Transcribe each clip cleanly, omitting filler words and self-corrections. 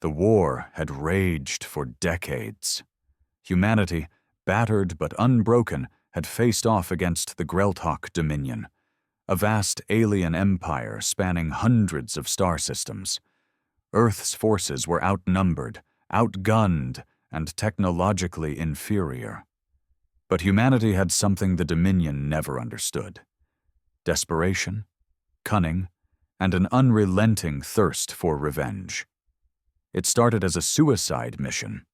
The war had raged for decades. Humanity, battered but unbroken, had faced off against the Greltok Dominion, a vast alien empire spanning hundreds of star systems. Earth's forces were outnumbered, outgunned, and technologically inferior. But humanity had something the Dominion never understood: desperation, cunning, and an unrelenting thirst for revenge. It started as a suicide mission.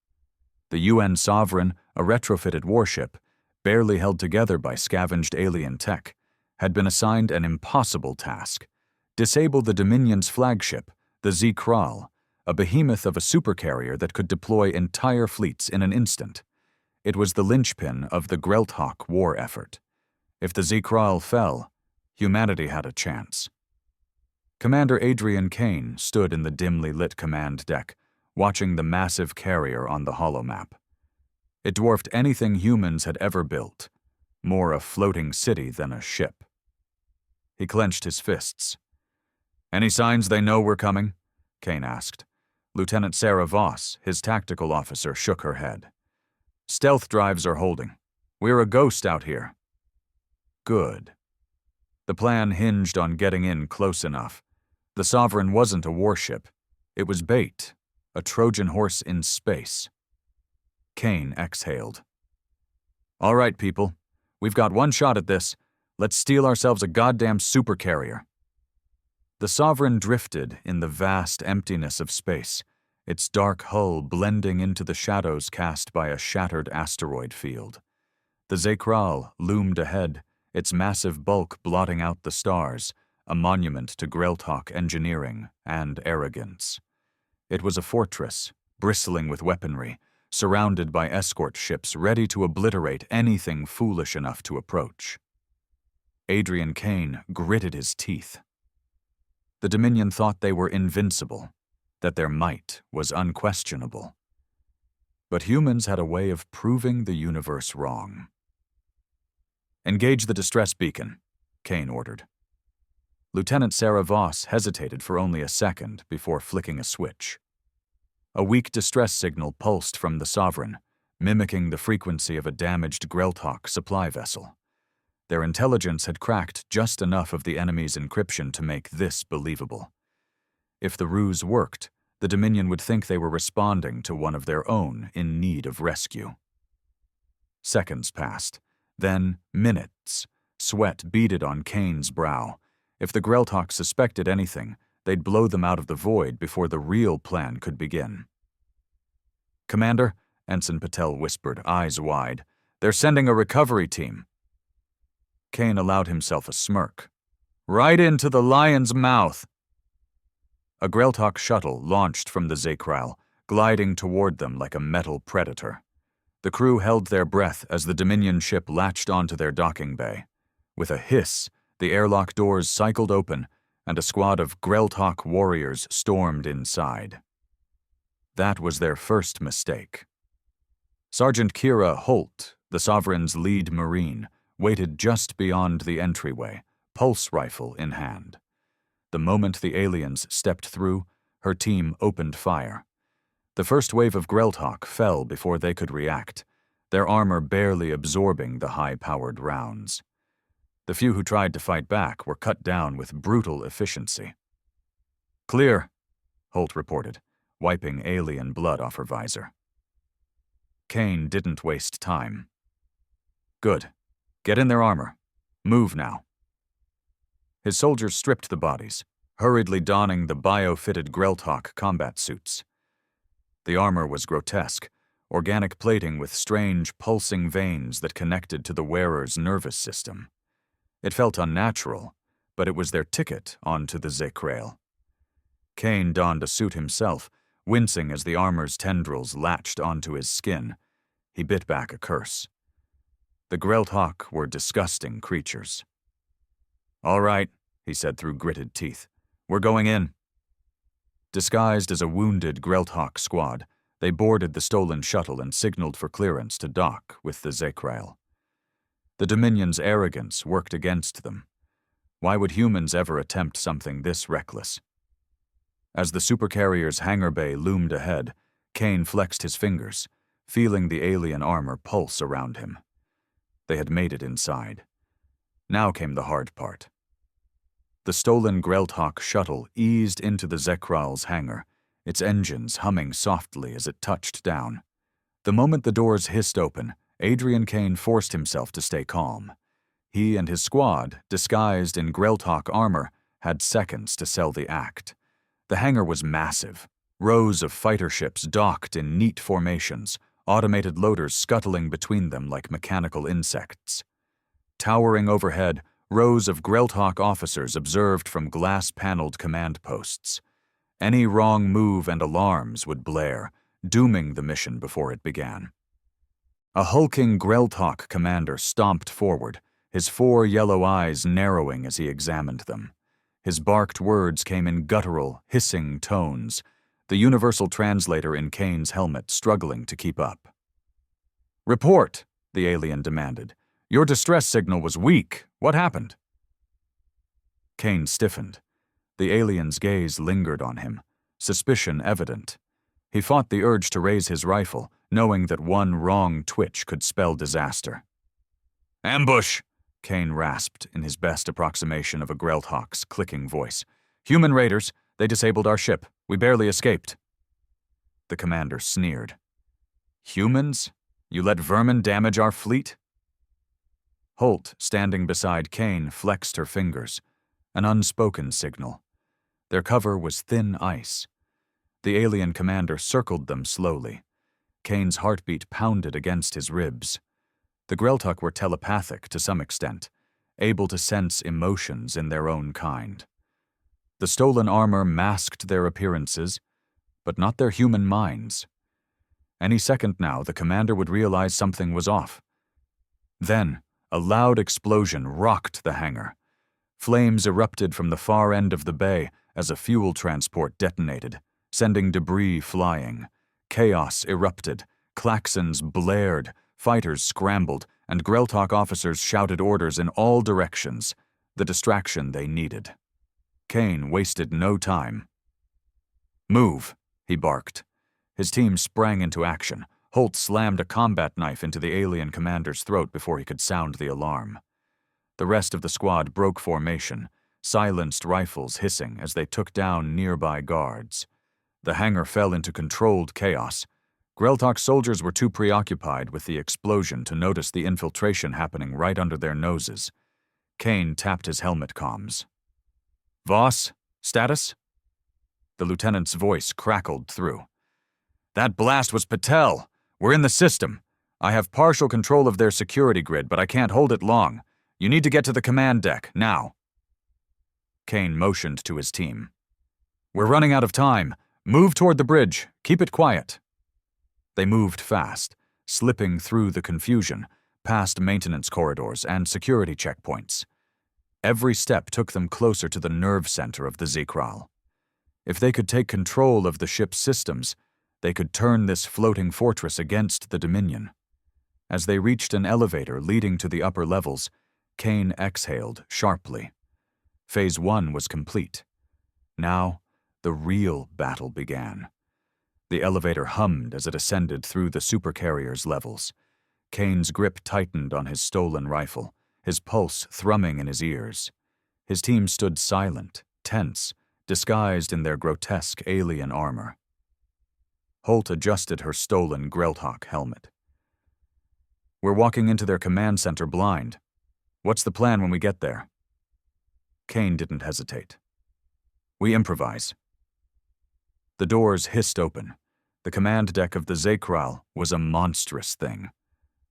The UN Sovereign, a retrofitted warship, barely held together by scavenged alien tech, had been assigned an impossible task: disable the Dominion's flagship, the Z-Kral, a behemoth of a supercarrier that could deploy entire fleets in an instant. It was the linchpin of the Greltok war effort. If the Z-Kral fell, humanity had a chance. Commander Adrian Kane stood in the dimly lit command deck, watching the massive carrier on the holomap. It dwarfed anything humans had ever built, more a floating city than a ship. He clenched his fists. "Any signs they know we're coming?" Kane asked. Lieutenant Sarah Voss, his tactical officer, shook her head. "Stealth drives are holding. We're a ghost out here." Good. The plan hinged on getting in close enough. The Sovereign wasn't a warship. It was bait, a Trojan horse in space. Kane exhaled. "All right, people. We've got one shot at this. Let's steal ourselves a goddamn supercarrier." The Sovereign drifted in the vast emptiness of space, its dark hull blending into the shadows cast by a shattered asteroid field. The Z-Kral loomed ahead, its massive bulk blotting out the stars, a monument to Greltok engineering and arrogance. It was a fortress, bristling with weaponry, surrounded by escort ships ready to obliterate anything foolish enough to approach. Adrian Kane gritted his teeth. The Dominion thought they were invincible, that their might was unquestionable. But humans had a way of proving the universe wrong. "Engage the distress beacon," Kane ordered. Lieutenant Sarah Voss hesitated for only a second before flicking a switch. A weak distress signal pulsed from the Sovereign, mimicking the frequency of a damaged Greltok supply vessel. Their intelligence had cracked just enough of the enemy's encryption to make this believable. If the ruse worked, the Dominion would think they were responding to one of their own in need of rescue. Seconds passed, then minutes. Sweat beaded on Kane's brow. If the Greltok suspected anything, they'd blow them out of the void before the real plan could begin. "Commander," Ensign Patel whispered, eyes wide, "they're sending a recovery team." Kane allowed himself a smirk. "Right into the lion's mouth." A Greltok shuttle launched from the Z-Kral, gliding toward them like a metal predator. The crew held their breath as the Dominion ship latched onto their docking bay. With a hiss, the airlock doors cycled open, and a squad of Greltok warriors stormed inside. That was their first mistake. Sergeant Kira Holt, the Sovereign's lead Marine, waited just beyond the entryway, pulse rifle in hand. The moment the aliens stepped through, her team opened fire. The first wave of Greltok fell before they could react, their armor barely absorbing the high-powered rounds. The few who tried to fight back were cut down with brutal efficiency. "Clear," Holt reported, wiping alien blood off her visor. Kane didn't waste time. "Good. Get in their armor. Move now." His soldiers stripped the bodies, hurriedly donning the bio-fitted Greltok combat suits. The armor was grotesque, organic plating with strange, pulsing veins that connected to the wearer's nervous system. It felt unnatural, but it was their ticket onto the Z-Kral. Kane donned a suit himself, wincing as the armor's tendrils latched onto his skin. He bit back a curse. The Greltok were disgusting creatures. "All right," he said through gritted teeth. "We're going in." Disguised as a wounded Greltok squad, they boarded the stolen shuttle and signaled for clearance to dock with the Z-Kral. The Dominion's arrogance worked against them. Why would humans ever attempt something this reckless? As the supercarrier's hangar bay loomed ahead, Kane flexed his fingers, feeling the alien armor pulse around him. They had made it inside. Now came the hard part. The stolen Grelthawk shuttle eased into the Zekral's hangar, its engines humming softly as it touched down. The moment the doors hissed open, Adrian Kane forced himself to stay calm. He and his squad, disguised in Grelthawk armor, had seconds to sell the act. The hangar was massive. Rows of fighter ships docked in neat formations, automated loaders scuttling between them like mechanical insects. Towering overhead, rows of Grelthawk officers observed from glass-paneled command posts. Any wrong move and alarms would blare, dooming the mission before it began. A hulking Grelthawk commander stomped forward, his 4 yellow eyes narrowing as he examined them. His barked words came in guttural, hissing tones, the universal translator in Kane's helmet struggling to keep up. "Report," the alien demanded. "Your distress signal was weak. What happened?" Kane stiffened. The alien's gaze lingered on him, suspicion evident. He fought the urge to raise his rifle, knowing that one wrong twitch could spell disaster. "Ambush!" Kane rasped in his best approximation of a Grelthawk's clicking voice. "Human raiders. They disabled our ship. We barely escaped." The commander sneered. "Humans? You let vermin damage our fleet?" Holt, standing beside Kane, flexed her fingers, an unspoken signal. Their cover was thin ice. The alien commander circled them slowly. Kane's heartbeat pounded against his ribs. The Grelthawk were telepathic to some extent, able to sense emotions in their own kind. The stolen armor masked their appearances, but not their human minds. Any second now, the commander would realize something was off. Then, a loud explosion rocked the hangar. Flames erupted from the far end of the bay as a fuel transport detonated, sending debris flying. Chaos erupted, klaxons blared, fighters scrambled, and Grelthawk officers shouted orders in all directions, the distraction they needed. Kane wasted no time. "Move," he barked. His team sprang into action. Holt slammed a combat knife into the alien commander's throat before he could sound the alarm. The rest of the squad broke formation, silenced rifles hissing as they took down nearby guards. The hangar fell into controlled chaos. Grelthawk soldiers were too preoccupied with the explosion to notice the infiltration happening right under their noses. Kane tapped his helmet comms. "Voss, status?" The lieutenant's voice crackled through. "That blast was Patel. We're in the system. I have partial control of their security grid, but I can't hold it long. You need to get to the command deck, now." Kane motioned to his team. "We're running out of time. Move toward the bridge. Keep it quiet." They moved fast, slipping through the confusion, past maintenance corridors and security checkpoints. Every step took them closer to the nerve center of the Zekral. If they could take control of the ship's systems, they could turn this floating fortress against the Dominion. As they reached an elevator leading to the upper levels, Kane exhaled sharply. Phase 1 was complete. Now, the real battle began. The elevator hummed as it ascended through the supercarrier's levels. Kane's grip tightened on his stolen rifle, his pulse thrumming in his ears. His team stood silent, tense, disguised in their grotesque alien armor. Holt adjusted her stolen Grelthawk helmet. "We're walking into their command center blind. What's the plan when we get there?" Kane didn't hesitate. "We improvise." The doors hissed open. The command deck of the Zekral was a monstrous thing.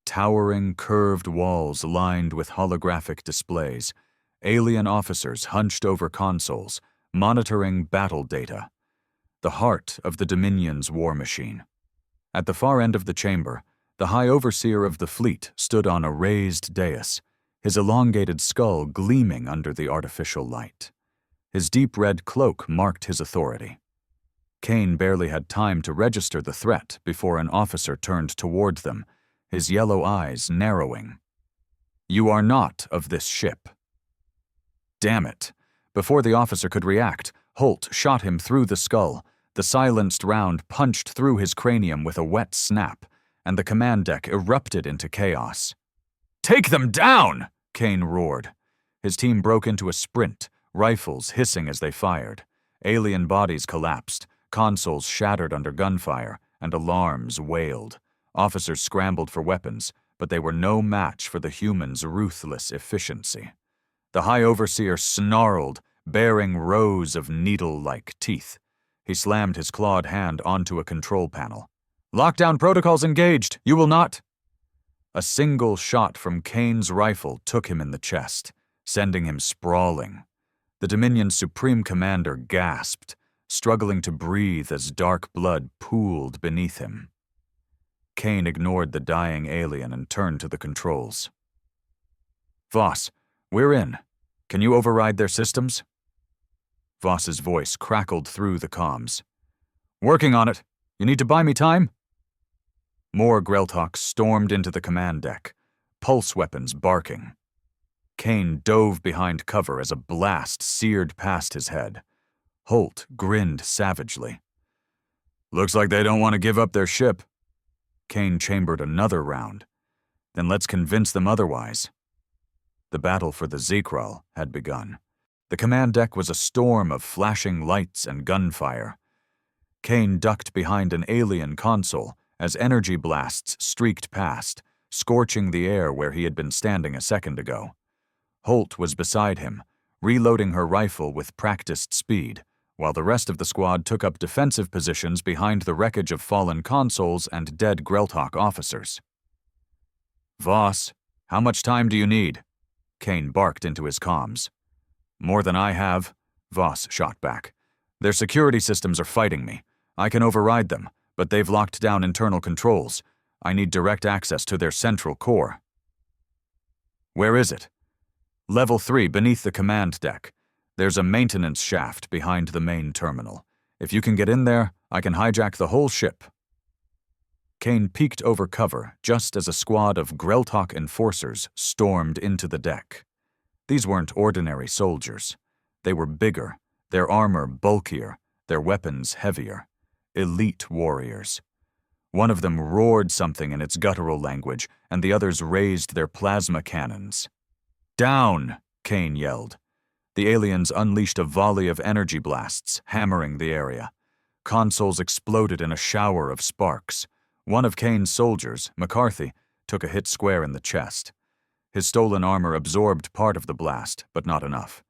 Towering, curved walls lined with holographic displays, alien officers hunched over consoles, monitoring battle data. The heart of the Dominion's war machine. At the far end of the chamber, the High Overseer of the fleet stood on a raised dais, his elongated skull gleaming under the artificial light. His deep red cloak marked his authority. Kane barely had time to register the threat before an officer turned toward them, his yellow eyes narrowing. "You are not of this ship." Damn it! Before the officer could react, Holt shot him through the skull. The silenced round punched through his cranium with a wet snap, and the command deck erupted into chaos. "Take them down!" Kane roared. His team broke into a sprint, rifles hissing as they fired. Alien bodies collapsed, consoles shattered under gunfire, and alarms wailed. Officers scrambled for weapons, but they were no match for the humans' ruthless efficiency. The High Overseer snarled, baring rows of needle-like teeth. He slammed his clawed hand onto a control panel. "Lockdown protocols engaged! You will not—" A single shot from Kane's rifle took him in the chest, sending him sprawling. The Dominion's Supreme Commander gasped, struggling to breathe as dark blood pooled beneath him. Kane ignored the dying alien and turned to the controls. "Voss, we're in. Can you override their systems?" Voss's voice crackled through the comms. "Working on it. You need to buy me time?" More Greltoks stormed into the command deck, pulse weapons barking. Kane dove behind cover as a blast seared past his head. Holt grinned savagely. "Looks like they don't want to give up their ship." Kane chambered another round. "Then let's convince them otherwise." The battle for the Zekral had begun. The command deck was a storm of flashing lights and gunfire. Kane ducked behind an alien console as energy blasts streaked past, scorching the air where he had been standing a second ago. Holt was beside him, reloading her rifle with practiced speed, while the rest of the squad took up defensive positions behind the wreckage of fallen consoles and dead Greltok officers. "Voss, how much time do you need?" Kane barked into his comms. "More than I have," Voss shot back. "Their security systems are fighting me. I can override them, but they've locked down internal controls. I need direct access to their central core." "Where is it?" "Level 3, beneath the command deck. There's a maintenance shaft behind the main terminal. If you can get in there, I can hijack the whole ship." Kane peeked over cover just as a squad of Greltok enforcers stormed into the deck. These weren't ordinary soldiers. They were bigger, their armor bulkier, their weapons heavier. Elite warriors. One of them roared something in its guttural language, and the others raised their plasma cannons. "Down!" Kane yelled. The aliens unleashed a volley of energy blasts, hammering the area. Consoles exploded in a shower of sparks. One of Kane's soldiers, McCarthy, took a hit square in the chest. His stolen armor absorbed part of the blast, but not enough.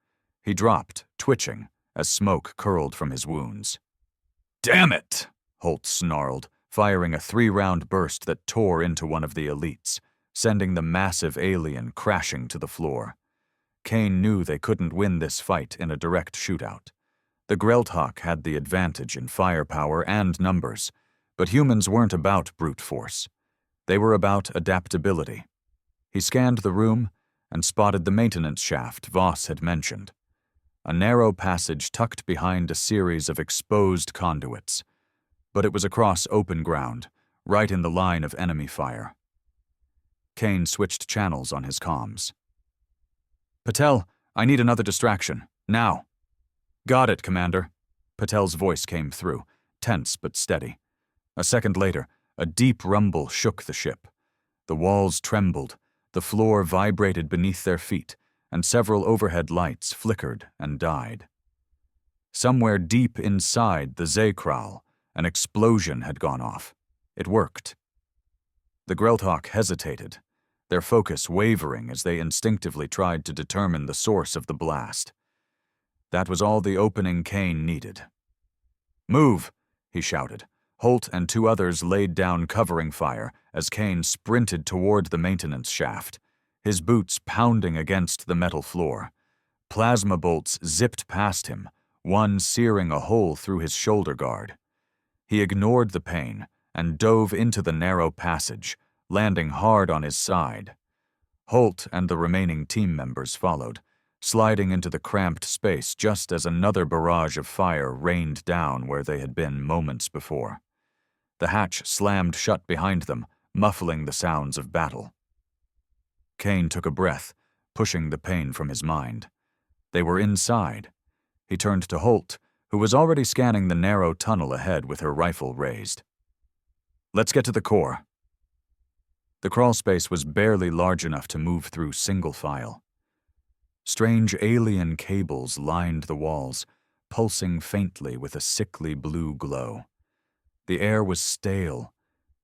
He dropped, twitching, as smoke curled from his wounds. "Damn it!" Holt snarled, firing a 3-round burst that tore into one of the elites, sending the massive alien crashing to the floor. Kane knew they couldn't win this fight in a direct shootout. The Greltok had the advantage in firepower and numbers, but humans weren't about brute force. They were about adaptability. He scanned the room and spotted the maintenance shaft Voss had mentioned. A narrow passage tucked behind a series of exposed conduits. But it was across open ground, right in the line of enemy fire. Kane switched channels on his comms. "Patel, I need another distraction. Now." "Got it, Commander." Patel's voice came through, tense but steady. A second later, a deep rumble shook the ship. The walls trembled, the floor vibrated beneath their feet, and several overhead lights flickered and died. Somewhere deep inside the Zekral, an explosion had gone off. It worked. The Greltok hesitated, their focus wavering as they instinctively tried to determine the source of the blast. That was all the opening Kane needed. "Move!" he shouted. Holt and 2 others laid down covering fire as Kane sprinted toward the maintenance shaft, his boots pounding against the metal floor. Plasma bolts zipped past him, one searing a hole through his shoulder guard. He ignored the pain and dove into the narrow passage, landing hard on his side. Holt and the remaining team members followed, sliding into the cramped space just as another barrage of fire rained down where they had been moments before. The hatch slammed shut behind them, muffling the sounds of battle. Kane took a breath, pushing the pain from his mind. They were inside. He turned to Holt, who was already scanning the narrow tunnel ahead with her rifle raised. "Let's get to the core." The crawl space was barely large enough to move through single file. Strange alien cables lined the walls, pulsing faintly with a sickly blue glow. The air was stale,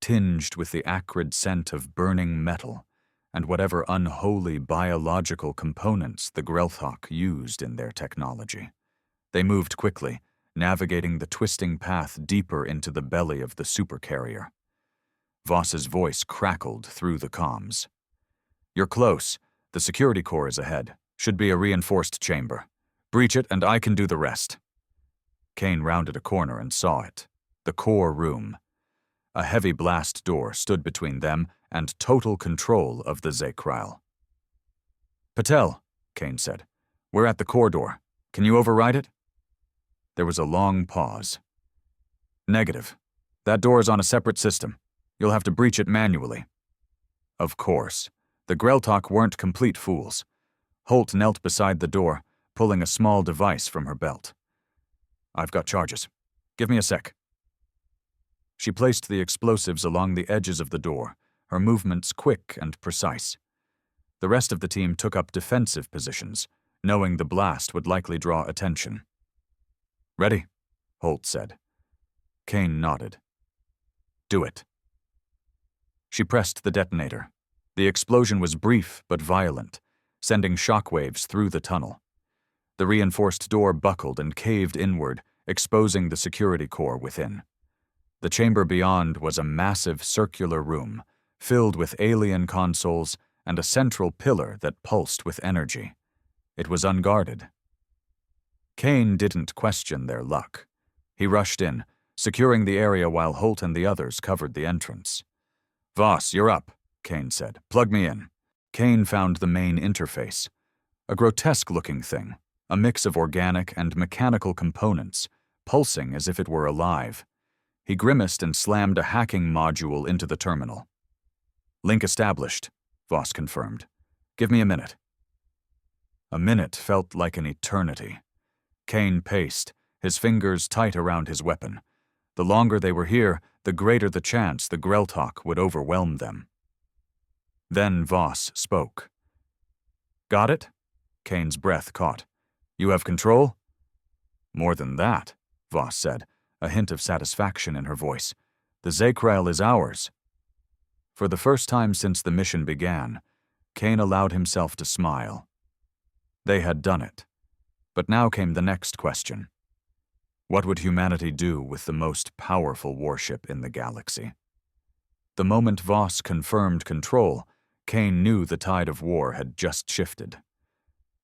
tinged with the acrid scent of burning metal and whatever unholy biological components the Grelthawk used in their technology. They moved quickly, navigating the twisting path deeper into the belly of the supercarrier. Voss's voice crackled through the comms. "You're close. The security core is ahead. Should be a reinforced chamber. Breach it and I can do the rest." Kane rounded a corner and saw it. The core room. A heavy blast door stood between them and total control of the Zekrile. "Patel," Kane said, "we're at the core door. Can you override it?" There was a long pause. "Negative. That door is on a separate system. You'll have to breach it manually." Of course. The Grelthawk weren't complete fools. Holt knelt beside the door, pulling a small device from her belt. "I've got charges. Give me a sec." She placed the explosives along the edges of the door, her movements quick and precise. The rest of the team took up defensive positions, knowing the blast would likely draw attention. "Ready?" Holt said. Kane nodded. "Do it." She pressed the detonator. The explosion was brief but violent, sending shockwaves through the tunnel. The reinforced door buckled and caved inward, exposing the security core within. The chamber beyond was a massive circular room, filled with alien consoles and a central pillar that pulsed with energy. It was unguarded. Kane didn't question their luck. He rushed in, securing the area while Holt and the others covered the entrance. "Voss, you're up," Kane said. "Plug me in." Kane found the main interface. A grotesque-looking thing, a mix of organic and mechanical components, pulsing as if it were alive. He grimaced and slammed a hacking module into the terminal. "Link established," Voss confirmed. "Give me a minute." A minute felt like an eternity. Kane paced, his fingers tight around his weapon. The longer they were here, the greater the chance the Grelthawk would overwhelm them. Then Voss spoke. "Got it?" Kane's breath caught. "You have control?" "More than that," Voss said, a hint of satisfaction in her voice. "The Zekrile is ours." For the first time since the mission began, Kane allowed himself to smile. They had done it. But now came the next question. What would humanity do with the most powerful warship in the galaxy? The moment Voss confirmed control, Kane knew the tide of war had just shifted.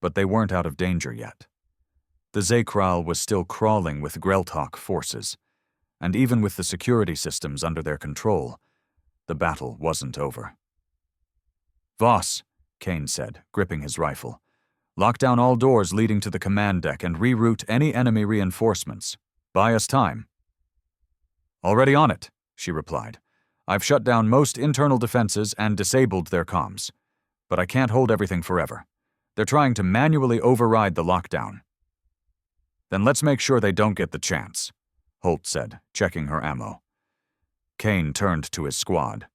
But they weren't out of danger yet. The Zekrile was still crawling with Grelthawk forces, and even with the security systems under their control, the battle wasn't over. "Voss," Kane said, gripping his rifle, "lock down all doors leading to the command deck and reroute any enemy reinforcements. Buy us time." "Already on it," she replied. "I've shut down most internal defenses and disabled their comms. But I can't hold everything forever. They're trying to manually override the lockdown." "Then let's make sure they don't get the chance," Holt said, checking her ammo. Kane turned to his squad.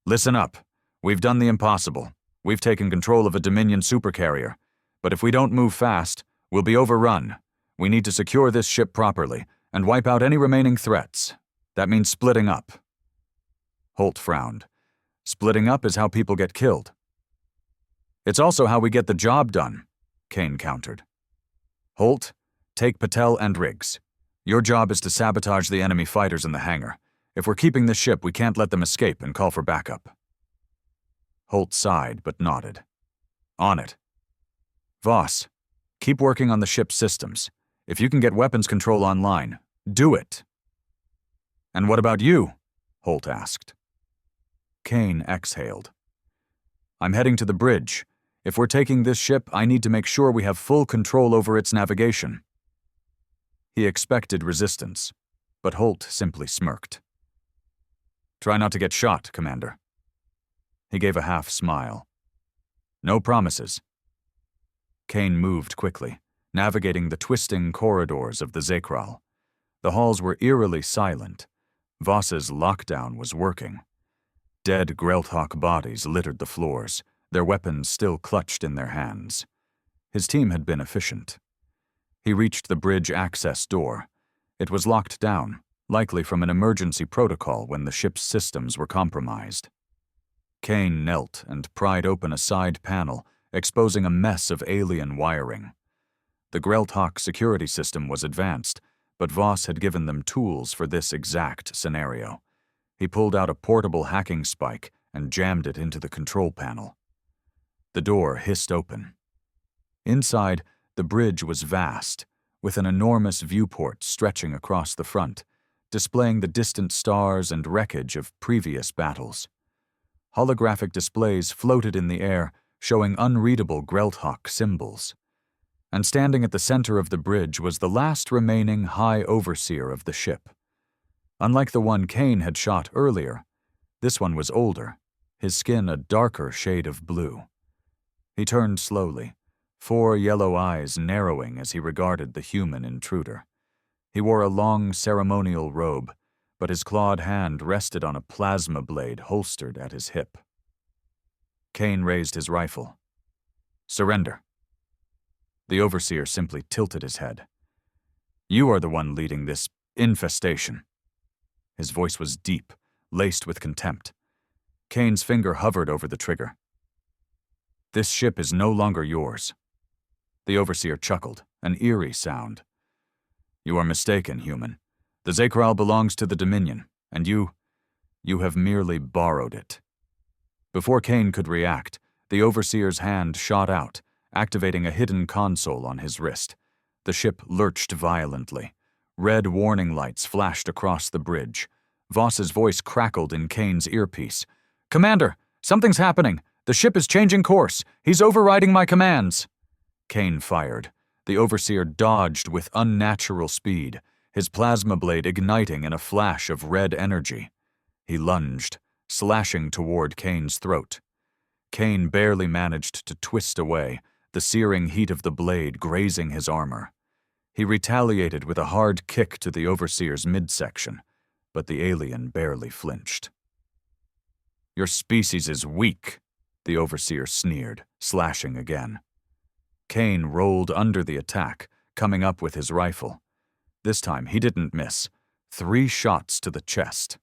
"Listen up. We've done the impossible. We've taken control of a Dominion supercarrier. But if we don't move fast, we'll be overrun. We need to secure this ship properly and wipe out any remaining threats. That means splitting up." Holt frowned. "Splitting up is how people get killed." "It's also how we get the job done," Kane countered. "Holt, take Patel and Riggs. Your job is to sabotage the enemy fighters in the hangar. If we're keeping this ship, we can't let them escape and call for backup." Holt sighed but nodded. "On it." "Voss, keep working on the ship's systems. If you can get weapons control online, do it." "And what about you?" Holt asked. Kane exhaled. "I'm heading to the bridge. If we're taking this ship, I need to make sure we have full control over its navigation." He expected resistance, but Holt simply smirked. "Try not to get shot, Commander." He gave a half smile. "No promises." Kane moved quickly, navigating the twisting corridors of the Zekral. The halls were eerily silent. Voss's lockdown was working. Dead Grelthawk bodies littered the floors, their weapons still clutched in their hands. His team had been efficient. He reached the bridge access door. It was locked down, likely from an emergency protocol when the ship's systems were compromised. Kane knelt and pried open a side panel, exposing a mess of alien wiring. The Grelthawk security system was advanced, but Voss had given them tools for this exact scenario. He pulled out a portable hacking spike and jammed it into the control panel. The door hissed open. Inside, the bridge was vast, with an enormous viewport stretching across the front, displaying the distant stars and wreckage of previous battles. Holographic displays floated in the air, showing unreadable Grelthawk symbols. And standing at the center of the bridge was the last remaining High Overseer of the ship. Unlike the one Kane had shot earlier, this one was older, his skin a darker shade of blue. He turned slowly, 4 yellow eyes narrowing as he regarded the human intruder. He wore a long ceremonial robe, but his clawed hand rested on a plasma blade holstered at his hip. Kane raised his rifle. "Surrender." The Overseer simply tilted his head. "You are the one leading this infestation." His voice was deep, laced with contempt. Kane's finger hovered over the trigger. "This ship is no longer yours." The Overseer chuckled, an eerie sound. "You are mistaken, human. The Zekral belongs to the Dominion, and you have merely borrowed it." Before Kane could react, the Overseer's hand shot out, activating a hidden console on his wrist. The ship lurched violently. Red warning lights flashed across the bridge. Voss's voice crackled in Kane's earpiece. "Commander, something's happening. The ship is changing course. He's overriding my commands." Kane fired. The Overseer dodged with unnatural speed, his plasma blade igniting in a flash of red energy. He lunged, slashing toward Kane's throat. Kane barely managed to twist away, the searing heat of the blade grazing his armor. He retaliated with a hard kick to the Overseer's midsection, but the alien barely flinched. "Your species is weak," the Overseer sneered, slashing again. Kane rolled under the attack, coming up with his rifle. This time he didn't miss. 3 shots to the chest.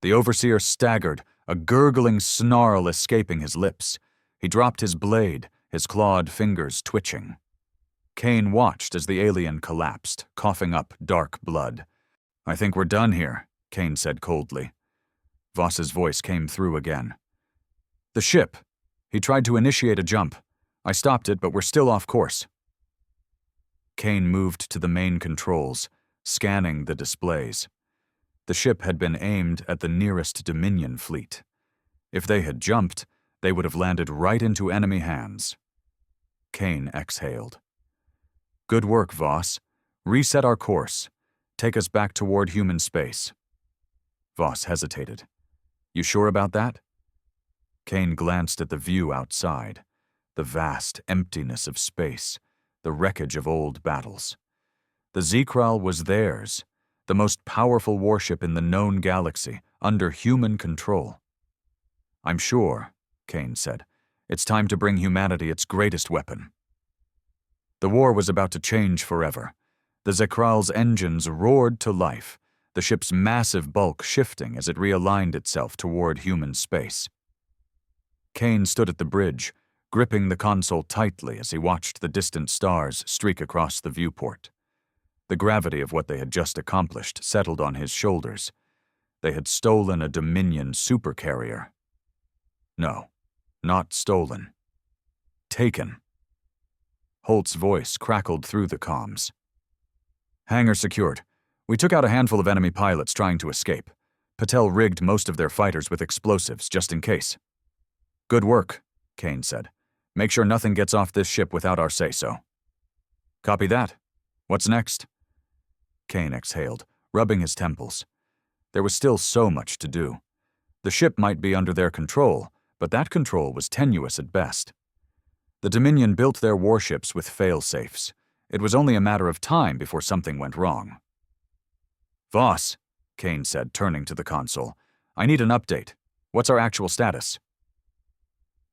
The Overseer staggered, a gurgling snarl escaping his lips. He dropped his blade, his clawed fingers twitching. Kane watched as the alien collapsed, coughing up dark blood. "I think we're done here," Kane said coldly. Voss's voice came through again. "The ship. He tried to initiate a jump. I stopped it, but we're still off course." Kane moved to the main controls, scanning the displays. The ship had been aimed at the nearest Dominion fleet. If they had jumped, they would have landed right into enemy hands. Kane exhaled. "Good work, Voss. Reset our course. Take us back toward human space." Voss hesitated. "You sure about that?" Kane glanced at the view outside, the vast emptiness of space, the wreckage of old battles. The Zekral was theirs, the most powerful warship in the known galaxy, under human control. "I'm sure," Kane said, "it's time to bring humanity its greatest weapon." The war was about to change forever. The Zekral's engines roared to life, the ship's massive bulk shifting as it realigned itself toward human space. Kane stood at the bridge, gripping the console tightly as he watched the distant stars streak across the viewport. The gravity of what they had just accomplished settled on his shoulders. They had stolen a Dominion supercarrier. No, not stolen. Taken. Holt's voice crackled through the comms. "Hangar secured. We took out a handful of enemy pilots trying to escape. Patel rigged most of their fighters with explosives, just in case." "Good work," Kane said. "Make sure nothing gets off this ship without our say-so." "Copy that. What's next?" Kane exhaled, rubbing his temples. There was still so much to do. The ship might be under their control, but that control was tenuous at best. The Dominion built their warships with fail-safes. It was only a matter of time before something went wrong. "Voss," Kane said, turning to the console, "I need an update. What's our actual status?"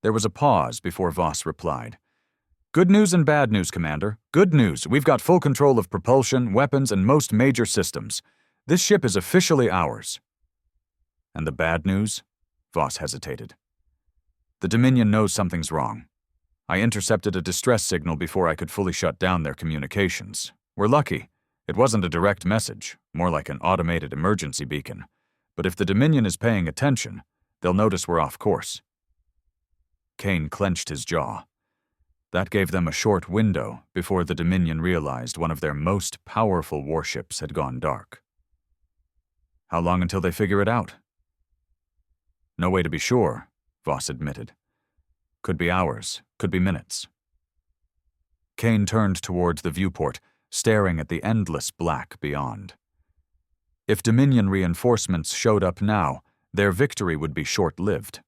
There was a pause before Voss replied. "Good news and bad news, Commander. Good news, we've got full control of propulsion, weapons, and most major systems. This ship is officially ours." "And the bad news?" Voss hesitated. "The Dominion knows something's wrong. I intercepted a distress signal before I could fully shut down their communications. We're lucky. It wasn't a direct message, more like an automated emergency beacon. But if the Dominion is paying attention, they'll notice we're off course." Kane clenched his jaw. That gave them a short window before the Dominion realized one of their most powerful warships had gone dark. "How long until they figure it out?" "No way to be sure," Voss admitted. "Could be hours, could be minutes." Kane turned toward the viewport, staring at the endless black beyond. If Dominion reinforcements showed up now, their victory would be short-lived.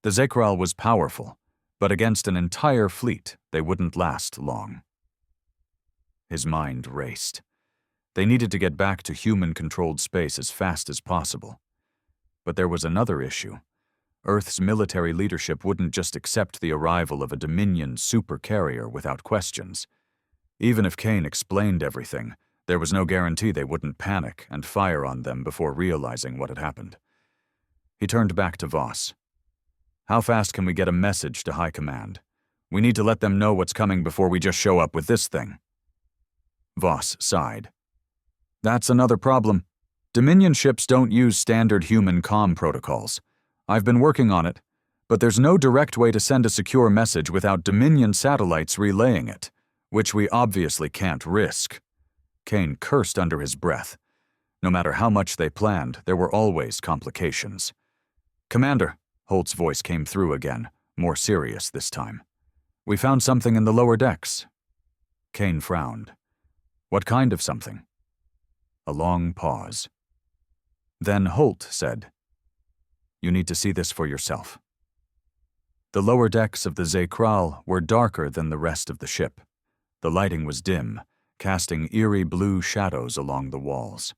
The Zekral was powerful, but against an entire fleet, they wouldn't last long. His mind raced. They needed to get back to human-controlled space as fast as possible. But there was another issue. Earth's military leadership wouldn't just accept the arrival of a Dominion supercarrier without questions. Even if Kane explained everything, there was no guarantee they wouldn't panic and fire on them before realizing what had happened. He turned back to Voss. "How fast can we get a message to High Command? We need to let them know what's coming before we just show up with this thing." Voss sighed. "That's another problem. Dominion ships don't use standard human comm protocols. I've been working on it, but there's no direct way to send a secure message without Dominion satellites relaying it, which we obviously can't risk." Kane cursed under his breath. No matter how much they planned, there were always complications. "Commander," Holt's voice came through again, more serious this time. "We found something in the lower decks." Kane frowned. "What kind of something?" A long pause. Then Holt said, "You need to see this for yourself." The lower decks of the Zekral were darker than the rest of the ship. The lighting was dim, casting eerie blue shadows along the walls.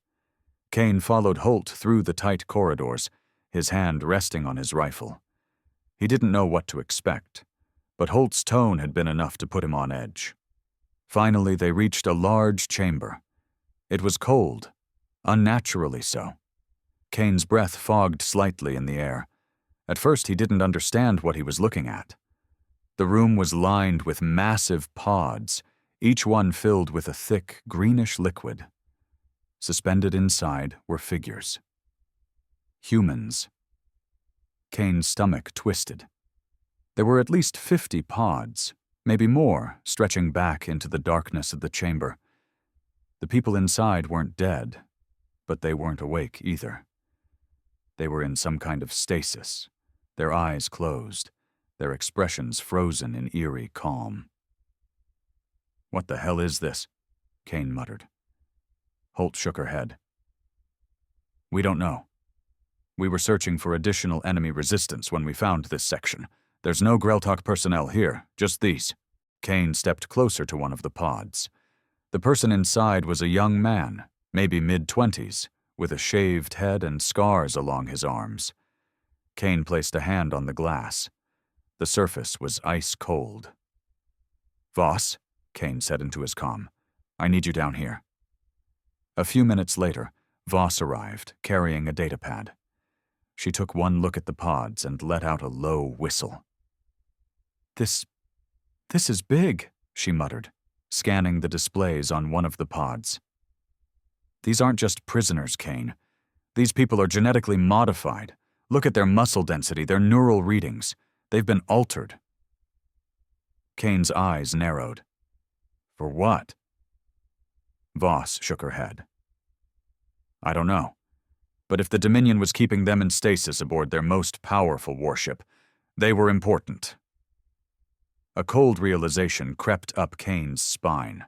Kane followed Holt through the tight corridors, his hand resting on his rifle. He didn't know what to expect, but Holt's tone had been enough to put him on edge. Finally, they reached a large chamber. It was cold, unnaturally so. Kane's breath fogged slightly in the air. At first, he didn't understand what he was looking at. The room was lined with massive pods, each one filled with a thick, greenish liquid. Suspended inside were figures. Humans. Kane's stomach twisted. There were at least 50 pods, maybe more, stretching back into the darkness of the chamber. The people inside weren't dead, but they weren't awake either. They were in some kind of stasis, their eyes closed, their expressions frozen in eerie calm. "What the hell is this?" Kane muttered. Holt shook her head. "We don't know. We were searching for additional enemy resistance when we found this section. There's no Greltok personnel here, just these." Kane stepped closer to one of the pods. The person inside was a young man, maybe mid-20s, with a shaved head and scars along his arms. Kane placed a hand on the glass. The surface was ice cold. "Voss," Kane said into his comm, "I need you down here." A few minutes later, Voss arrived, carrying a datapad. She took one look at the pods and let out a low whistle. This is big," she muttered, scanning the displays on one of the pods. "These aren't just prisoners, Kane. These people are genetically modified. Look at their muscle density, their neural readings. They've been altered." Kane's eyes narrowed. "For what?" Voss shook her head. "I don't know. But if the Dominion was keeping them in stasis aboard their most powerful warship, they were important." A cold realization crept up Kane's spine.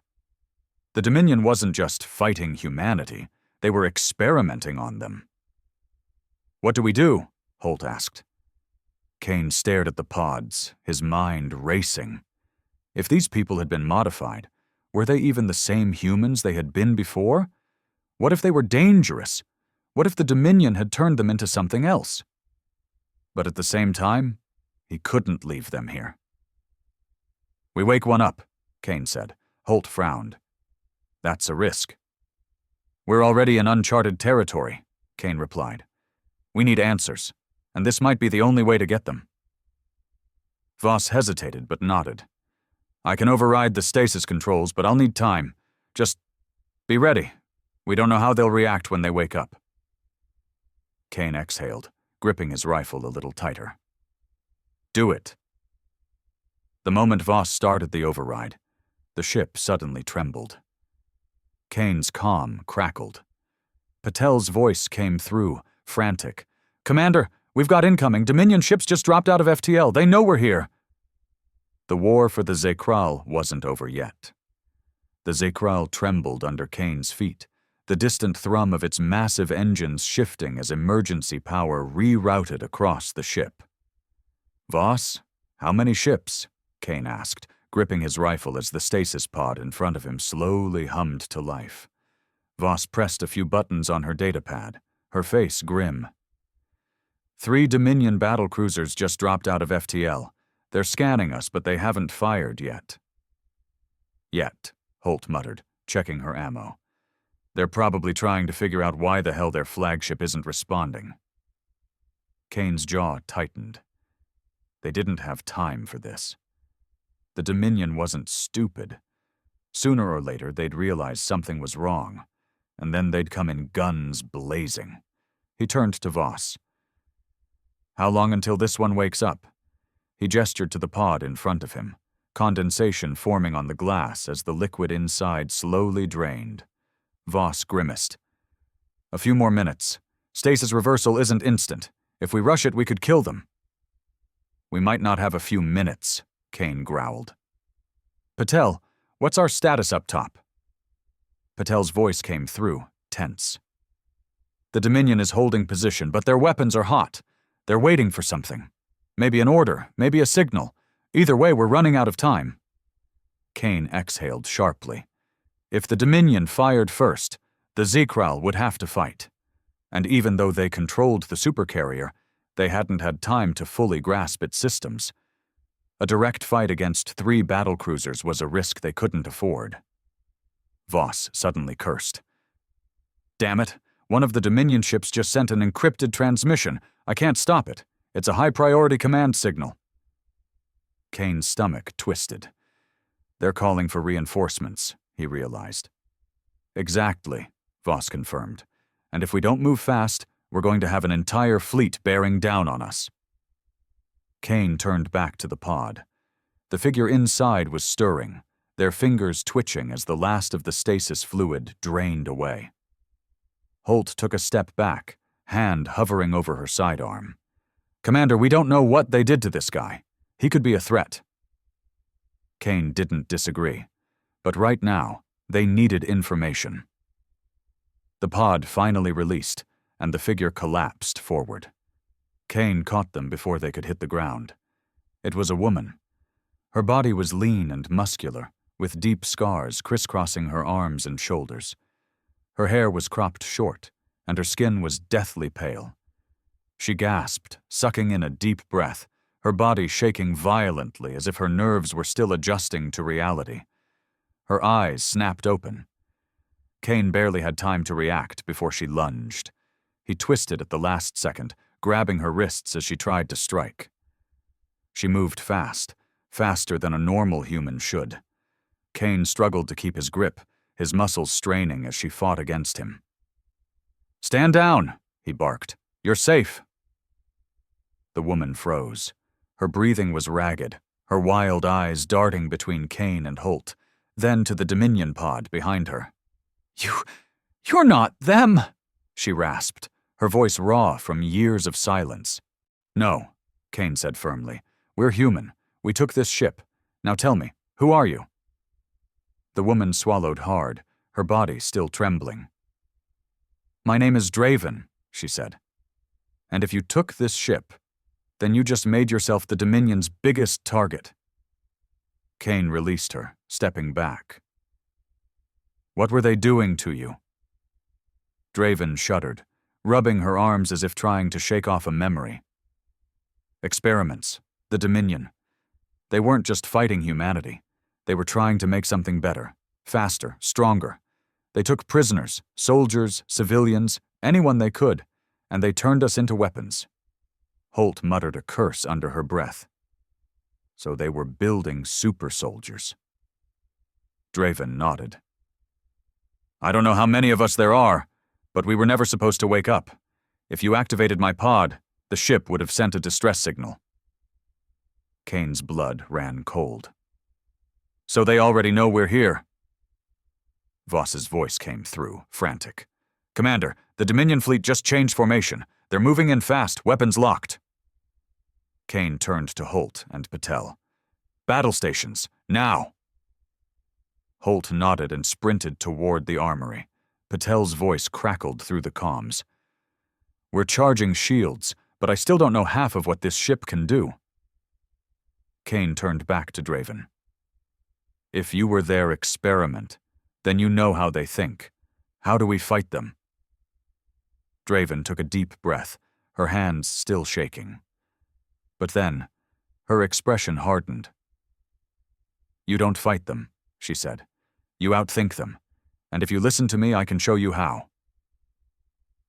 The Dominion wasn't just fighting humanity, they were experimenting on them. "What do we do?" Holt asked. Kane stared at the pods, his mind racing. If these people had been modified, were they even the same humans they had been before? What if they were dangerous? What if the Dominion had turned them into something else? But at the same time, he couldn't leave them here. "We wake one up," Kane said. Holt frowned. "That's a risk." "We're already in uncharted territory," Kane replied. "We need answers, and this might be the only way to get them." Voss hesitated but nodded. "I can override the stasis controls, but I'll need time. Just be ready. We don't know how they'll react when they wake up." Kane exhaled, gripping his rifle a little tighter. "Do it." The moment Voss started the override, the ship suddenly trembled. Kane's comm crackled. Patel's voice came through, frantic. "Commander, we've got incoming. Dominion ships just dropped out of FTL. They know we're here." The war for the Zekral wasn't over yet. The Zekral trembled under Kane's feet, the distant thrum of its massive engines shifting as emergency power rerouted across the ship. "Voss, how many ships?" Kane asked, gripping his rifle as the stasis pod in front of him slowly hummed to life. Voss pressed a few buttons on her datapad, her face grim. "3 Dominion battlecruisers just dropped out of FTL. They're scanning us, but they haven't fired yet." "Yet," Holt muttered, checking her ammo. "They're probably trying to figure out why the hell their flagship isn't responding." Kane's jaw tightened. They didn't have time for this. The Dominion wasn't stupid. Sooner or later, they'd realize something was wrong, and then they'd come in guns blazing. He turned to Voss. "How long until this one wakes up?" He gestured to the pod in front of him, condensation forming on the glass as the liquid inside slowly drained. Voss grimaced. "A few more minutes. Stasis reversal isn't instant. If we rush it, we could kill them." "We might not have a few minutes," Kane growled. "Patel, what's our status up top?" Patel's voice came through, tense. "The Dominion is holding position, but their weapons are hot. They're waiting for something. Maybe an order, maybe a signal. Either way, we're running out of time." Kane exhaled sharply. If the Dominion fired first, the Zekral would have to fight. And even though they controlled the Supercarrier, they hadn't had time to fully grasp its systems. A direct fight against 3 battlecruisers was a risk they couldn't afford. Voss suddenly cursed. "Damn it, one of the Dominion ships just sent an encrypted transmission. I can't stop it. It's a high-priority command signal." Kane's stomach twisted. "They're calling for reinforcements," he realized. "Exactly," Voss confirmed. "And if we don't move fast, we're going to have an entire fleet bearing down on us." Kane turned back to the pod. The figure inside was stirring, their fingers twitching as the last of the stasis fluid drained away. Holt took a step back, hand hovering over her sidearm. "Commander, we don't know what they did to this guy. He could be a threat." Kane didn't disagree, but right now, they needed information. The pod finally released, and the figure collapsed forward. Kane caught them before they could hit the ground. It was a woman. Her body was lean and muscular, with deep scars crisscrossing her arms and shoulders. Her hair was cropped short, and her skin was deathly pale. She gasped, sucking in a deep breath, her body shaking violently as if her nerves were still adjusting to reality. Her eyes snapped open. Kane barely had time to react before she lunged. He twisted at the last second, grabbing her wrists as she tried to strike. She moved fast, faster than a normal human should. Kane struggled to keep his grip, his muscles straining as she fought against him. "Stand down," he barked. "You're safe." The woman froze. Her breathing was ragged, her wild eyes darting between Kane and Holt, then to the Dominion pod behind her. You're not them," she rasped, her voice raw from years of silence. "No," Kane said firmly. "We're human. We took this ship. Now tell me, who are you?" The woman swallowed hard, her body still trembling. "My name is Draven," she said. "And if you took this ship, Then you just made yourself the Dominion's biggest target. Kane released her, stepping back. What were they doing to you? Draven shuddered, rubbing her arms as if trying to shake off a memory. Experiments. The Dominion. They weren't just fighting humanity. They were trying to make something better, faster, stronger. They took prisoners, soldiers, civilians, anyone they could, and they turned us into weapons. Holt muttered a curse under her breath. So they were building super soldiers. Draven nodded. I don't know how many of us there are, but we were never supposed to wake up. If you activated my pod, the ship would have sent a distress signal. Kane's blood ran cold. So they already know we're here. Voss's voice came through, frantic. Commander, the Dominion fleet just changed formation. They're moving in fast, weapons locked. Kane turned to Holt and Patel. Battle stations, now! Holt nodded and sprinted toward the armory. Patel's voice crackled through the comms. We're charging shields, but I still don't know half of what this ship can do. Kane turned back to Draven. If you were their experiment, then you know how they think. How do we fight them? Draven took a deep breath, her hands still shaking. But then, her expression hardened. You don't fight them, she said. You outthink them, and if you listen to me, I can show you how.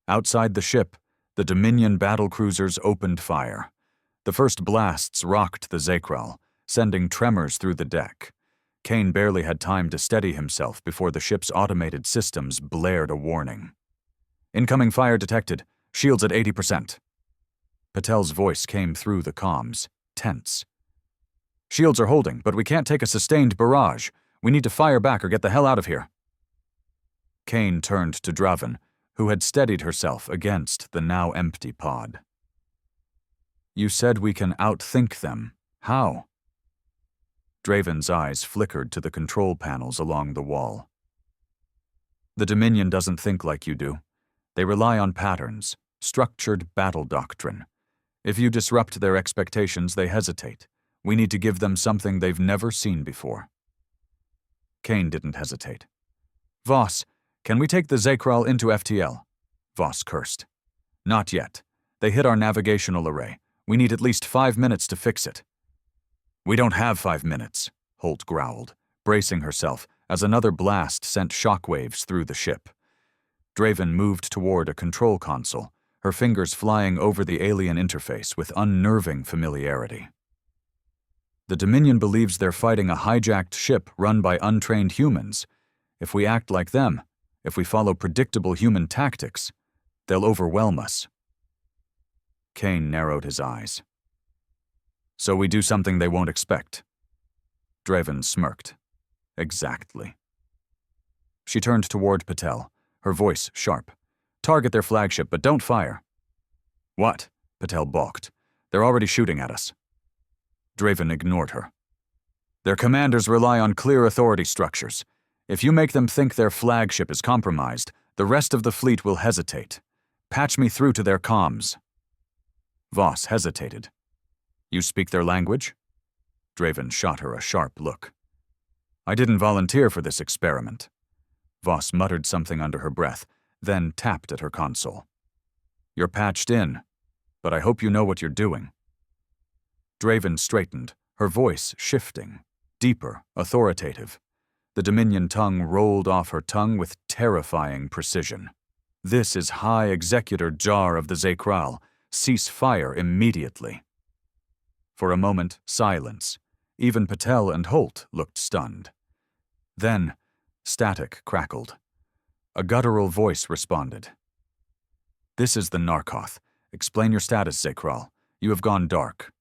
Outside the ship, the Dominion battlecruisers opened fire. The first blasts rocked the Zekral, sending tremors through the deck. Kane barely had time to steady himself before the ship's automated systems blared a warning. Incoming fire detected. Shields at 80%. Patel's voice came through the comms, tense. Shields are holding, but we can't take a sustained barrage. We need to fire back or get the hell out of here. Kane turned to Draven, who had steadied herself against the now empty pod. You said we can outthink them. How? Draven's eyes flickered to the control panels along the wall. The Dominion doesn't think like you do. They rely on patterns, structured battle doctrine. If you disrupt their expectations, they hesitate. We need to give them something they've never seen before. Kane didn't hesitate. Voss, can we take the Zekral into FTL? Voss cursed. Not yet. They hit our navigational array. We need at least 5 minutes to fix it. We don't have 5 minutes, Holt growled, bracing herself as another blast sent shockwaves through the ship. Draven moved toward a control console, her fingers flying over the alien interface with unnerving familiarity. The Dominion believes they're fighting a hijacked ship run by untrained humans. If we act like them, if we follow predictable human tactics, they'll overwhelm us. Kane narrowed his eyes. So we do something they won't expect. Draven smirked. Exactly. She turned toward Patel, her voice sharp. Target their flagship, but don't fire. What? Patel balked. They're already shooting at us. Draven ignored her. Their commanders rely on clear authority structures. If you make them think their flagship is compromised, the rest of the fleet will hesitate. Patch me through to their comms. Voss hesitated. You speak their language? Draven shot her a sharp look. I didn't volunteer for this experiment. Voss muttered something under her breath, then tapped at her console. You're patched in, but I hope you know what you're doing. Draven straightened, her voice shifting, deeper, authoritative. The Dominion tongue rolled off her tongue with terrifying precision. This is High Executor Jar of the Zekral. Cease fire immediately. For a moment, silence. Even Patel and Holt looked stunned. Then, static crackled. A guttural voice responded. This is the Narkoth. Explain your status, Zekral. You have gone dark.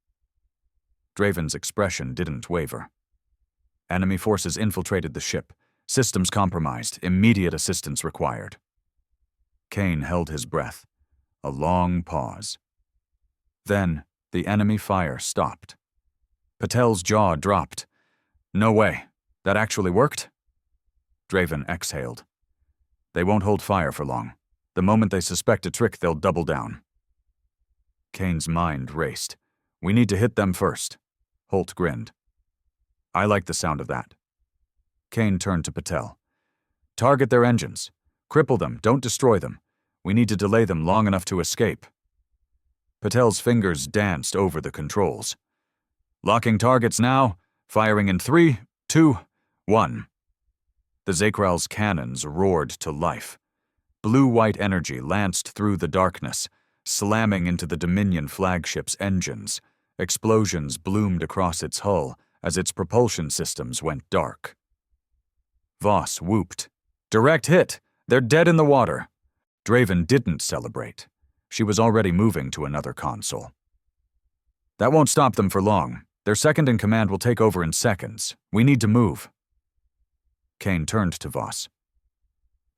Draven's expression didn't waver. Enemy forces infiltrated the ship. Systems compromised. Immediate assistance required. Kane held his breath. A long pause. Then, the enemy fire stopped. Patel's jaw dropped. No way. That actually worked? Draven exhaled. They won't hold fire for long. The moment they suspect a trick, they'll double down. Kane's mind raced. We need to hit them first. Holt grinned. I like the sound of that. Kane turned to Patel. Target their engines. Cripple them, don't destroy them. We need to delay them long enough to escape. Patel's fingers danced over the controls. Locking targets now. Firing in 3, 2, 1. The Zakral's cannons roared to life. Blue-white energy lanced through the darkness, slamming into the Dominion flagship's engines. Explosions bloomed across its hull as its propulsion systems went dark. Voss whooped. Direct hit! They're dead in the water! Draven didn't celebrate. She was already moving to another console. That won't stop them for long. Their second-in-command will take over in seconds. We need to move. Kane turned to Voss.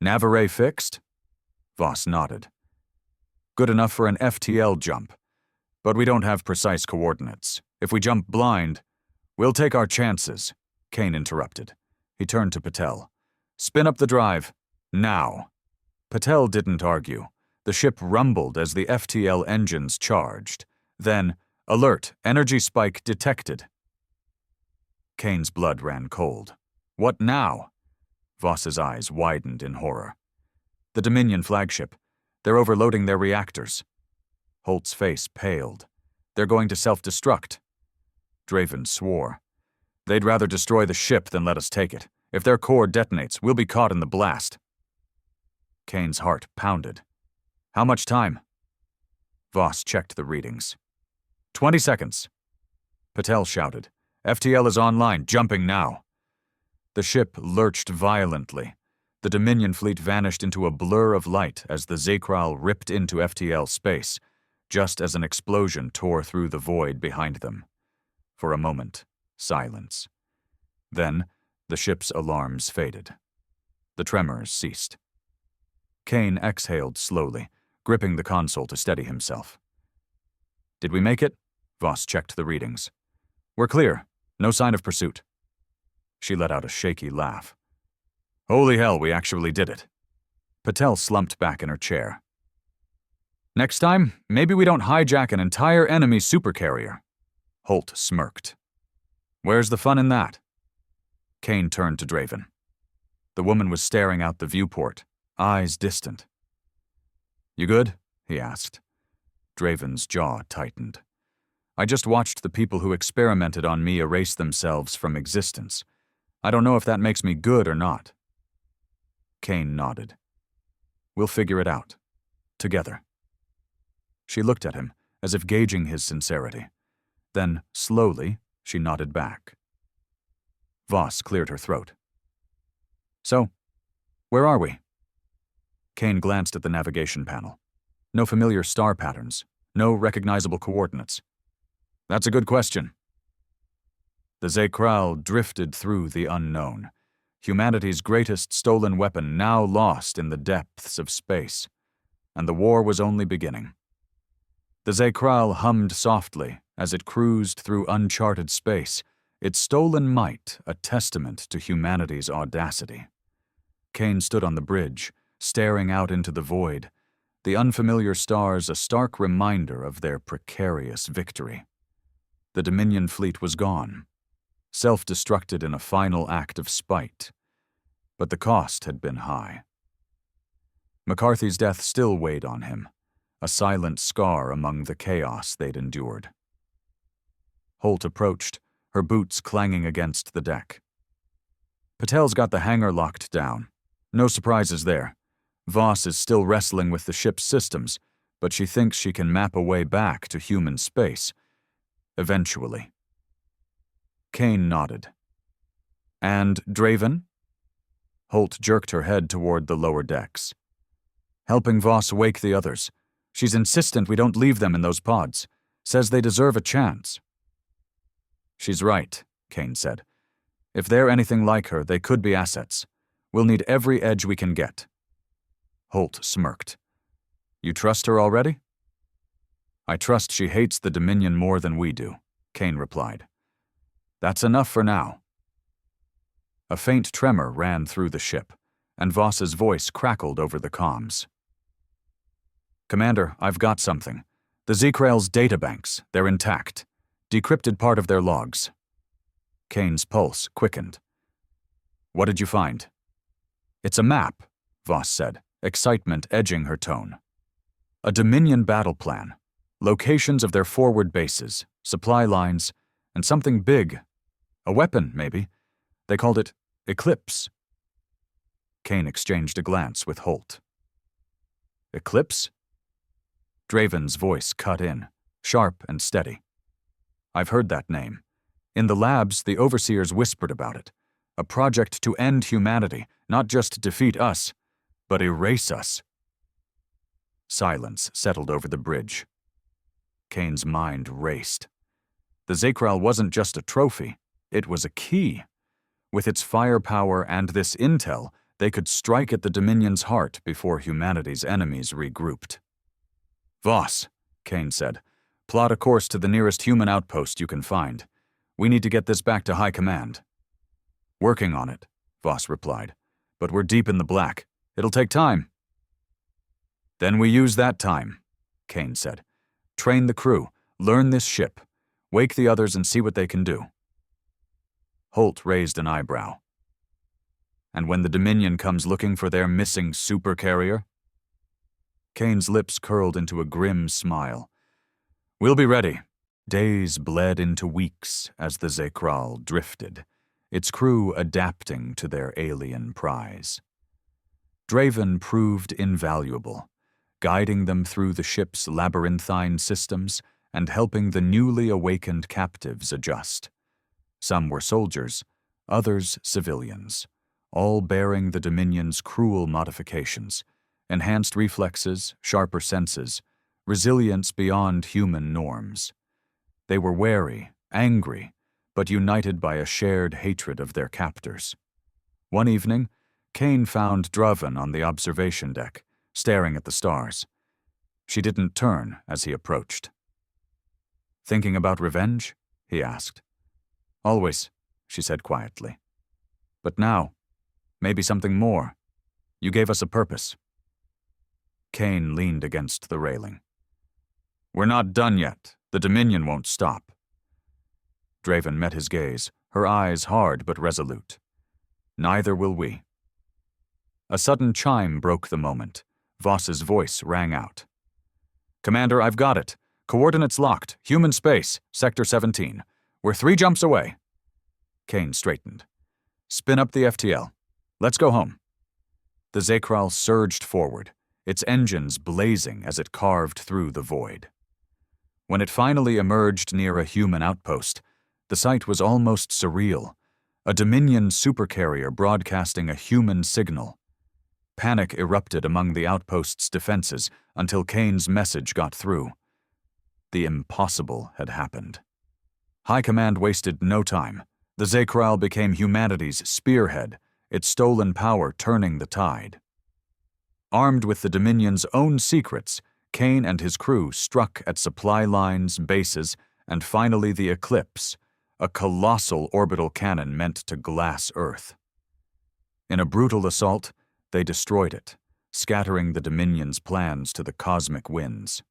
Nav array fixed? Voss nodded. Good enough for an FTL jump. But we don't have precise coordinates. If we jump blind, we'll take our chances, Kane interrupted. He turned to Patel. Spin up the drive. Now. Patel didn't argue. The ship rumbled as the FTL engines charged. Then, alert, energy spike detected. Kane's blood ran cold. What now? Voss's eyes widened in horror. The Dominion flagship. They're overloading their reactors. Holt's face paled. They're going to self-destruct. Draven swore. They'd rather destroy the ship than let us take it. If their core detonates, we'll be caught in the blast. Kane's heart pounded. How much time? Voss checked the readings. 20 seconds. Patel shouted. FTL is online, jumping now. The ship lurched violently. The Dominion fleet vanished into a blur of light as the Zakral ripped into FTL space, just as an explosion tore through the void behind them. For a moment, silence. Then, the ship's alarms faded. The tremors ceased. Kane exhaled slowly, gripping the console to steady himself. Did we make it? Voss checked the readings. We're clear. No sign of pursuit. She let out a shaky laugh. Holy hell, we actually did it. Patel slumped back in her chair. Next time, maybe we don't hijack an entire enemy supercarrier. Holt smirked. Where's the fun in that? Kane turned to Draven. The woman was staring out the viewport, eyes distant. You good? He asked. Draven's jaw tightened. I just watched the people who experimented on me erase themselves from existence. I don't know if that makes me good or not. Kane nodded. We'll figure it out. Together. She looked at him, as if gauging his sincerity. Then, slowly, she nodded back. Voss cleared her throat. So, where are we? Kane glanced at the navigation panel. No familiar star patterns, no recognizable coordinates. That's a good question. The Zakral drifted through the unknown, humanity's greatest stolen weapon now lost in the depths of space, and the war was only beginning. The Zakral hummed softly as it cruised through uncharted space, its stolen might a testament to humanity's audacity. Kane stood on the bridge, staring out into the void, the unfamiliar stars a stark reminder of their precarious victory. The Dominion fleet was gone, self-destructed in a final act of spite, but the cost had been high. McCarthy's death still weighed on him, a silent scar among the chaos they'd endured. Holt approached, her boots clanging against the deck. Patel's got the hangar locked down. No surprises there. Voss is still wrestling with the ship's systems, but she thinks she can map a way back to human space. Eventually. Kane nodded. And Draven? Holt jerked her head toward the lower decks. Helping Voss wake the others. She's insistent we don't leave them in those pods. Says they deserve a chance. She's right, Kane said. If they're anything like her, they could be assets. We'll need every edge we can get. Holt smirked. You trust her already? I trust she hates the Dominion more than we do, Kane replied. That's enough for now. A faint tremor ran through the ship, and Voss's voice crackled over the comms. Commander, I've got something. The Zakral's databanks, they're intact. Decrypted part of their logs. Kane's pulse quickened. What did you find? It's a map, Voss said, excitement edging her tone. A Dominion battle plan. Locations of their forward bases, supply lines, and something big. A weapon, maybe. They called it Eclipse. Kane exchanged a glance with Holt. Eclipse? Draven's voice cut in, sharp and steady. I've heard that name. In the labs, the overseers whispered about it. A project to end humanity, not just defeat us, but erase us. Silence settled over the bridge. Kane's mind raced. The Zekral wasn't just a trophy, it was a key. With its firepower and this intel, they could strike at the Dominion's heart before humanity's enemies regrouped. Voss, Kane said, plot a course to the nearest human outpost you can find. We need to get this back to High Command. Working on it, Voss replied, but we're deep in the black. It'll take time. Then we use that time, Kane said. Train the crew, learn this ship, wake the others and see what they can do. Holt raised an eyebrow. And when the Dominion comes looking for their missing supercarrier? Kane's lips curled into a grim smile. We'll be ready. Days bled into weeks as the Zekral drifted, its crew adapting to their alien prize. Draven proved invaluable, guiding them through the ship's labyrinthine systems and helping the newly awakened captives adjust. Some were soldiers, others civilians, all bearing the Dominion's cruel modifications, enhanced reflexes, sharper senses, resilience beyond human norms. They were wary, angry, but united by a shared hatred of their captors. One evening, Kane found Draven on the observation deck, staring at the stars. She didn't turn as he approached. Thinking about revenge? He asked. Always, she said quietly. But now, maybe something more. You gave us a purpose. Kane leaned against the railing. We're not done yet. The Dominion won't stop. Draven met his gaze, her eyes hard but resolute. Neither will we. A sudden chime broke the moment. Voss's voice rang out. Commander, I've got it. Coordinates locked. Human space, Sector 17. We're 3 jumps away. Kane straightened. Spin up the FTL. Let's go home. The Zekral surged forward, its engines blazing as it carved through the void. When it finally emerged near a human outpost, the sight was almost surreal. A Dominion supercarrier broadcasting a human signal. Panic erupted among the outpost's defenses until Kane's message got through. The impossible had happened. High Command wasted no time. The Zekral became humanity's spearhead, its stolen power turning the tide. Armed with the Dominion's own secrets, Kane and his crew struck at supply lines, bases, and finally the Eclipse, a colossal orbital cannon meant to glass Earth. In a brutal assault, they destroyed it, scattering the Dominion's plans to the cosmic winds.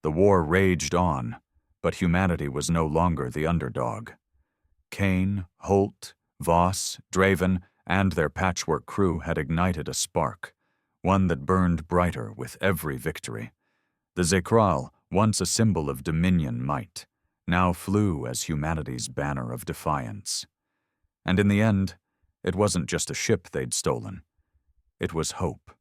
The war raged on, but humanity was no longer the underdog. Kane, Holt, Voss, Draven, and their patchwork crew had ignited a spark, one that burned brighter with every victory. The Zekral, once a symbol of Dominion might, now flew as humanity's banner of defiance. And in the end, it wasn't just a ship they'd stolen. It was hope.